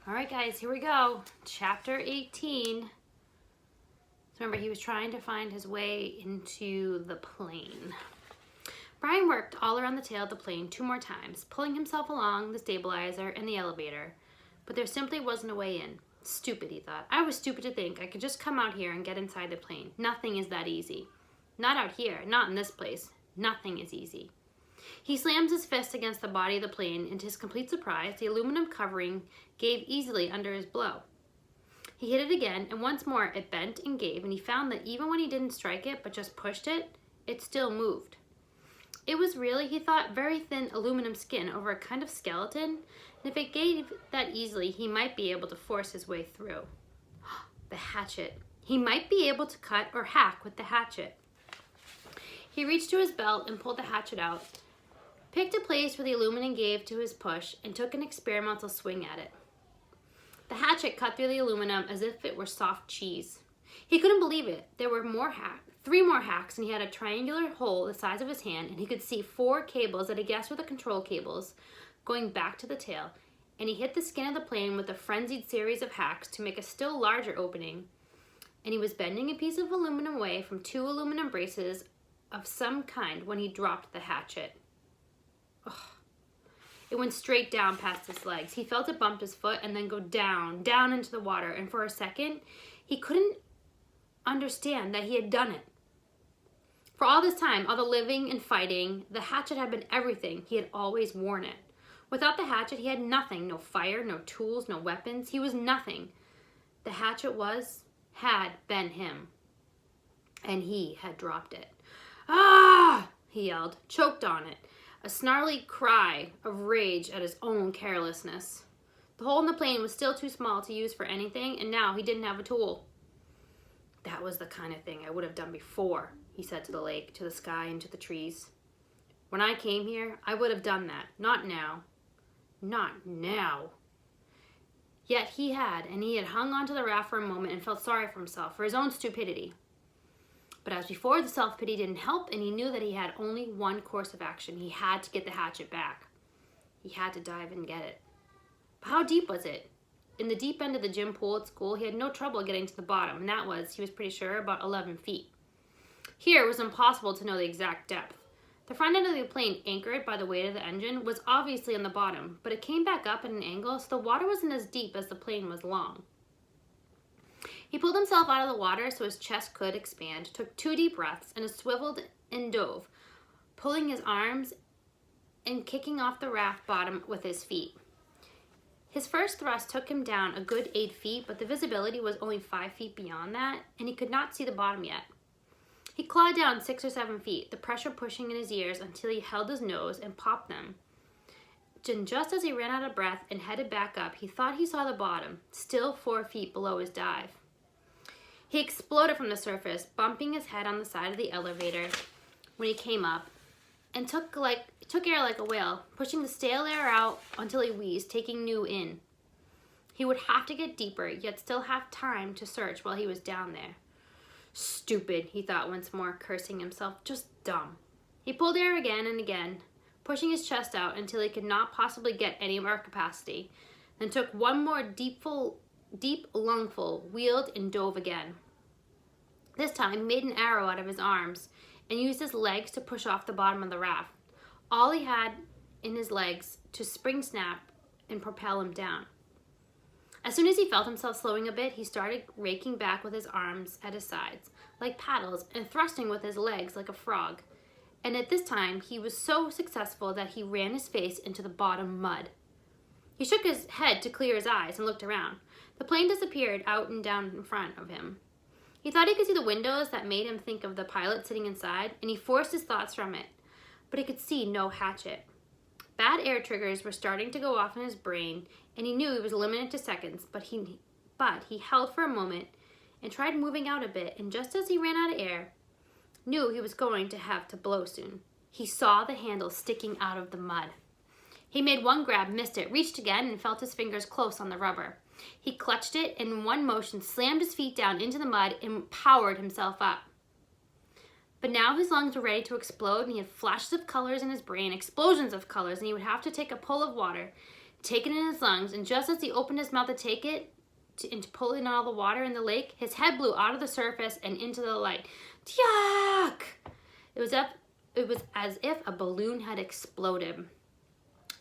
All right, guys, here we go. Chapter 18. So remember, he was trying to find his way into the plane. Brian worked all around the tail of the plane 2 more times, pulling himself along the stabilizer and the elevator. But there simply wasn't a way in. Stupid, he thought. I was stupid to think I could just come out here and get inside the plane. Nothing is that easy. Not out here. Not in this place. Nothing is easy. He slams his fist against the body of the plane, and to his complete surprise, the aluminum covering gave easily under his blow. He hit it again, and once more it bent and gave, and he found that even when he didn't strike it, but just pushed it, it still moved. It was really, he thought, very thin aluminum skin over a kind of skeleton, and if it gave that easily, he might be able to force his way through. The hatchet. He might be able to cut or hack with the hatchet. He reached to his belt and pulled the hatchet out, picked a place where the aluminum gave to his push, and took an experimental swing at it. The hatchet cut through the aluminum as if it were soft cheese. He couldn't believe it. There were 3 more hacks, and he had a triangular hole the size of his hand, and he could see 4 cables that he guessed were the control cables going back to the tail, and he hit the skin of the plane with a frenzied series of hacks to make a still larger opening, and he was bending a piece of aluminum away from 2 aluminum braces of some kind when he dropped the hatchet. Ugh. It went straight down past his legs. He felt it bump his foot and then go down into the water, and for a second, he couldn't understand that he had done it. For all this time, all the living and fighting, the hatchet had been everything. He had always worn it. Without the hatchet, he had nothing. No fire, no tools, no weapons. He was nothing. The hatchet had been him. And he had dropped it. Ah! He yelled, choked on it. A snarly cry of rage at his own carelessness. The hole in the plane was still too small to use for anything, and now he didn't have a tool. That was the kind of thing I would have done before, he said to the lake, to the sky, and to the trees. When I came here, I would have done that. Not now. Not now. Yet he had, and he had hung onto the raft for a moment and felt sorry for himself, for his own stupidity. But as before, the self-pity didn't help, and he knew that he had only one course of action. He had to get the hatchet back. He had to dive and get it. But how deep was it? In the deep end of the gym pool at school, he had no trouble getting to the bottom, and that was, he was pretty sure, about 11 feet. Here, it was impossible to know the exact depth. The front end of the plane, anchored by the weight of the engine, was obviously on the bottom, but it came back up at an angle, so the water wasn't as deep as the plane was long. He pulled himself out of the water so his chest could expand, took 2 deep breaths, and swiveled and dove, pulling his arms and kicking off the raft bottom with his feet. His first thrust took him down a good 8 feet, but the visibility was only 5 feet beyond that, and he could not see the bottom yet. He clawed down 6 or 7 feet, the pressure pushing in his ears until he held his nose and popped them. And just as he ran out of breath and headed back up, he thought he saw the bottom, still 4 feet below his dive. He exploded from the surface, bumping his head on the side of the elevator when he came up, and took air like a whale, pushing the stale air out until he wheezed, taking new in. He would have to get deeper, yet still have time to search while he was down there. Stupid, he thought once more, cursing himself. Just dumb. He pulled air again and again, pushing his chest out until he could not possibly get any more capacity, then took one more deep lungful, wheeled, and dove again. This time, he made an arrow out of his arms and used his legs to push off the bottom of the raft. All he had in his legs to spring snap and propel him down. As soon as he felt himself slowing a bit, he started raking back with his arms at his sides, like paddles, and thrusting with his legs like a frog. And at this time, he was so successful that he ran his face into the bottom mud. He shook his head to clear his eyes and looked around. The plane disappeared out and down in front of him. He thought he could see the windows that made him think of the pilot sitting inside, and he forced his thoughts from it. But he could see no hatchet. Bad air triggers were starting to go off in his brain, and he knew he was limited to seconds, but he held for a moment and tried moving out a bit, and just as he ran out of air, knew he was going to have to blow soon. He saw the handle sticking out of the mud. He made one grab, missed it, reached again, and felt his fingers close on the rubber. He clutched it and in one motion slammed his feet down into the mud and powered himself up. But now his lungs were ready to explode, and he had flashes of colors in his brain, explosions of colors, and he would have to take a pull of water, take it in his lungs, and just as he opened his mouth to take it, and to pull in all the water in the lake, his head blew out of the surface and into the light. Yuck! It was as if a balloon had exploded.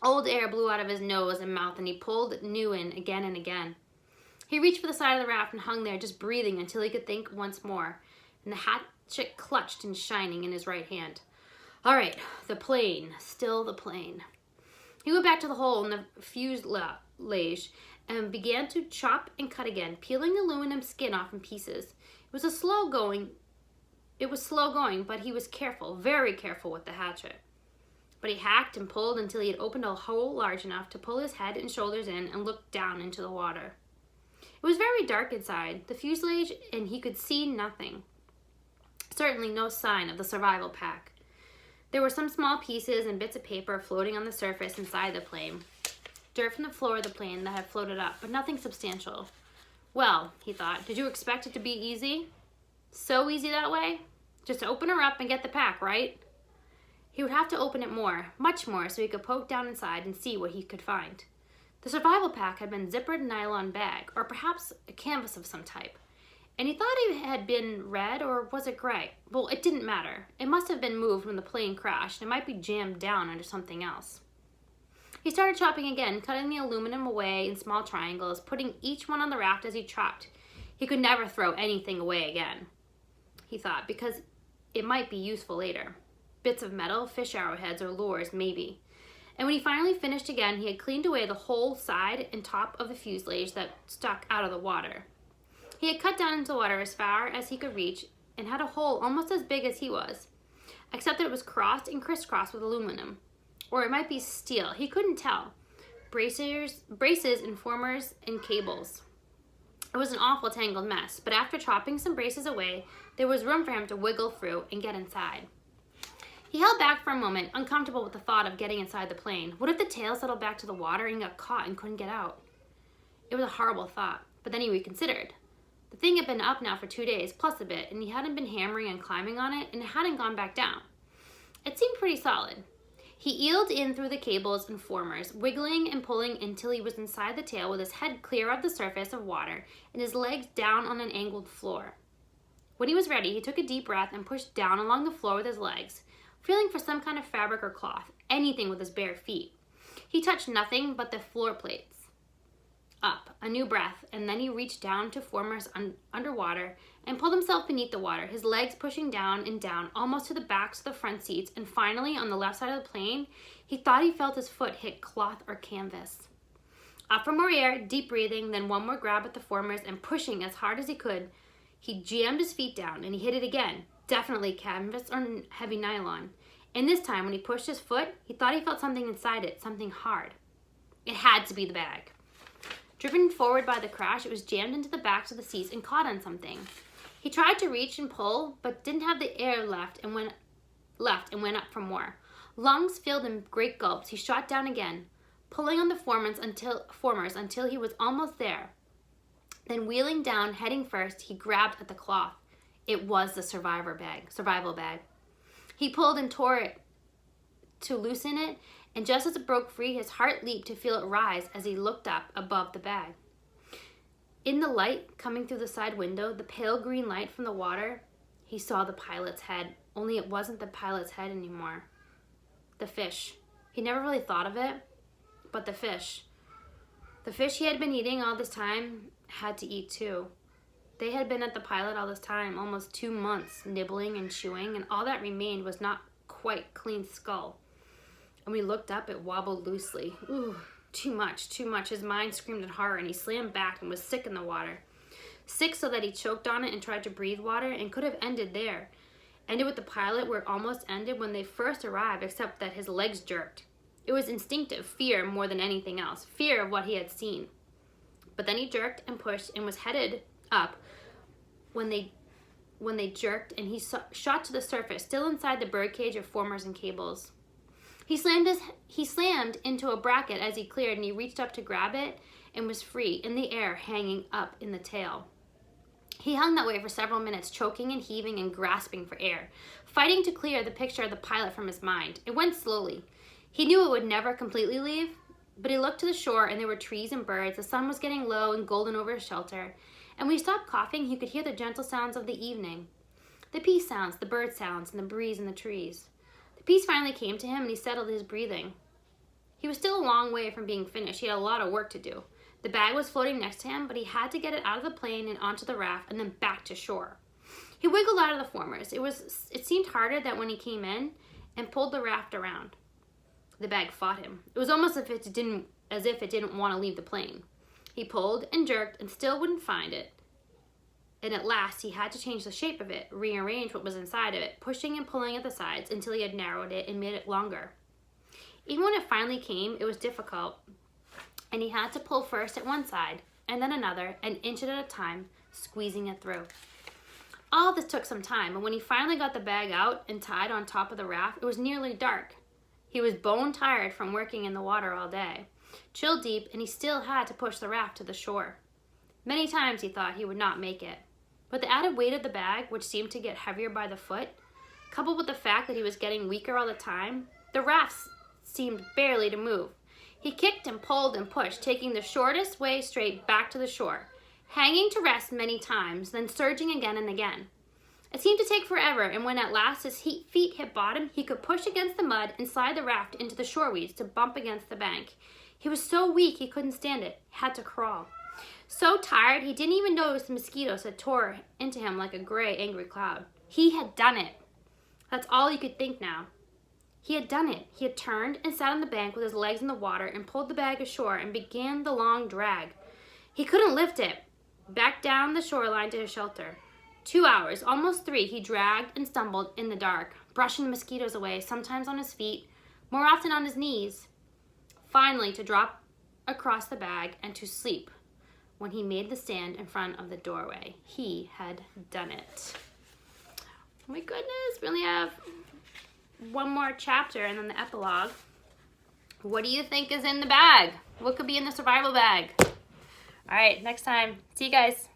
Old air blew out of his nose and mouth, and he pulled new in again and again. He reached for the side of the raft and hung there, just breathing until he could think once more, and the hatchet clutched and shining in his right hand. All right, the plane, still the plane. He went back to the hole in the fuselage and began to chop and cut again, peeling the aluminum skin off in pieces. It was slow going, but he was careful, very careful with the hatchet. But he hacked and pulled until he had opened a hole large enough to pull his head and shoulders in and look down into the water. It was very dark inside the fuselage, and he could see nothing. Certainly no sign of the survival pack. There were some small pieces and bits of paper floating on the surface inside the plane. Dirt from the floor of the plane that had floated up, but nothing substantial. Well, he thought, did you expect it to be easy? So easy that way? Just to open her up and get the pack, right? He would have to open it more, much more, so he could poke down inside and see what he could find. The survival pack had been zippered nylon bag, or perhaps a canvas of some type. And he thought it had been red, or was it gray? Well, it didn't matter. It must have been moved when the plane crashed. It might be jammed down under something else. He started chopping again, cutting the aluminum away in small triangles, putting each one on the raft as he chopped. He could never throw anything away again, he thought, because it might be useful later. Bits of metal, fish arrowheads, or lures, maybe. And when he finally finished again, he had cleaned away the whole side and top of the fuselage that stuck out of the water. He had cut down into the water as far as he could reach and had a hole almost as big as he was, except that it was crossed and crisscrossed with aluminum. Or it might be steel. He couldn't tell. Braces, informers, and cables. It was an awful tangled mess, but after chopping some braces away, there was room for him to wiggle through and get inside. He held back for a moment, uncomfortable with the thought of getting inside the plane. What if the tail settled back to the water and got caught and couldn't get out? It was a horrible thought, but then he reconsidered. The thing had been up now for 2 days, plus a bit, and he hadn't been hammering and climbing on it, and it hadn't gone back down. It seemed pretty solid. He eeled in through the cables and formers, wiggling and pulling until he was inside the tail with his head clear of the surface of water and his legs down on an angled floor. When he was ready, he took a deep breath and pushed down along the floor with his legs, feeling for some kind of fabric or cloth, anything with his bare feet. He touched nothing but the floor plates. Up, a new breath, and then he reached down to formers underwater and pulled himself beneath the water, his legs pushing down and down, almost to the backs of the front seats, and finally, on the left side of the plane, he thought he felt his foot hit cloth or canvas. Up for more air, deep breathing, then one more grab at the formers, and pushing as hard as he could, he jammed his feet down, and he hit it again, definitely canvas or heavy nylon. And this time, when he pushed his foot, he thought he felt something inside it, something hard. It had to be the bag. Driven forward by the crash, it was jammed into the backs of the seats and caught on something. He tried to reach and pull, but didn't have the air left and went up for more. Lungs filled in great gulps, he shot down again, pulling on the formers until he was almost there. Then wheeling down, heading first, he grabbed at the cloth. It was the survival bag. He pulled and tore it to loosen it, and just as it broke free, his heart leaped to feel it rise as he looked up above the bag. In the light coming through the side window, the pale green light from the water, he saw the pilot's head, only it wasn't the pilot's head anymore. The fish. He never really thought of it, but the fish. The fish he had been eating all this time had to eat too. They had been at the pilot all this time, almost 2 months, nibbling and chewing, and all that remained was not quite clean skull. And when he looked up, it wobbled loosely. Ooh, too much. His mind screamed in horror, and he slammed back and was sick in the water. Sick so that he choked on it and tried to breathe water, and could have ended there. Ended with the pilot where it almost ended when they first arrived, except that his legs jerked. It was instinctive fear more than anything else, fear of what he had seen. But then he jerked and pushed and was headed up when they jerked, and he shot to the surface, still inside the birdcage of formers and cables. He slammed into a bracket as he cleared, and he reached up to grab it and was free, in the air, hanging up in the tail. He hung that way for several minutes, choking and heaving and grasping for air, fighting to clear the picture of the pilot from his mind. It went slowly. He knew it would never completely leave, But he looked to the shore, and there were trees and birds. The sun was getting low and golden over his shelter. And when he stopped coughing, he could hear the gentle sounds of the evening. The peace sounds, the bird sounds, and the breeze in the trees. The peace finally came to him, and he settled his breathing. He was still a long way from being finished. He had a lot of work to do. The bag was floating next to him, but he had to get it out of the plane and onto the raft and then back to shore. He wiggled out of the formers. It seemed harder than when he came in and pulled the raft around. The bag fought him. It was almost as if it didn't want to leave the plane. He pulled and jerked and still wouldn't find it. And at last, he had to change the shape of it, rearrange what was inside of it, pushing and pulling at the sides until he had narrowed it and made it longer. Even when it finally came, it was difficult, and he had to pull first at one side, and then another, an inch at a time, squeezing it through. All this took some time, and when he finally got the bag out and tied on top of the raft, it was nearly dark. He was bone tired from working in the water all day, chill deep, and he still had to push the raft to the shore. Many times he thought he would not make it. But the added weight of the bag, which seemed to get heavier by the foot, coupled with the fact that he was getting weaker all the time, the raft seemed barely to move. He kicked and pulled and pushed, taking the shortest way straight back to the shore, hanging to rest many times, then surging again and again. It seemed to take forever, and when at last his feet hit bottom, he could push against the mud and slide the raft into the shore weeds to bump against the bank. He was so weak he couldn't stand it, had to crawl. So tired, he didn't even notice the mosquitoes had tore into him like a gray, angry cloud. He had done it. That's all he could think now. He had done it. He had turned and sat on the bank with his legs in the water and pulled the bag ashore and began the long drag. He couldn't lift it. Back down the shoreline to his shelter. 2 hours, almost 3, he dragged and stumbled in the dark, brushing the mosquitoes away, sometimes on his feet, more often on his knees. Finally, to drop across the bag and to sleep. When he made the stand in front of the doorway, he had done it. Oh my goodness, we only have one more chapter and then the epilogue. What do you think is in the bag? What could be in the survival bag? All right, next time. See you guys.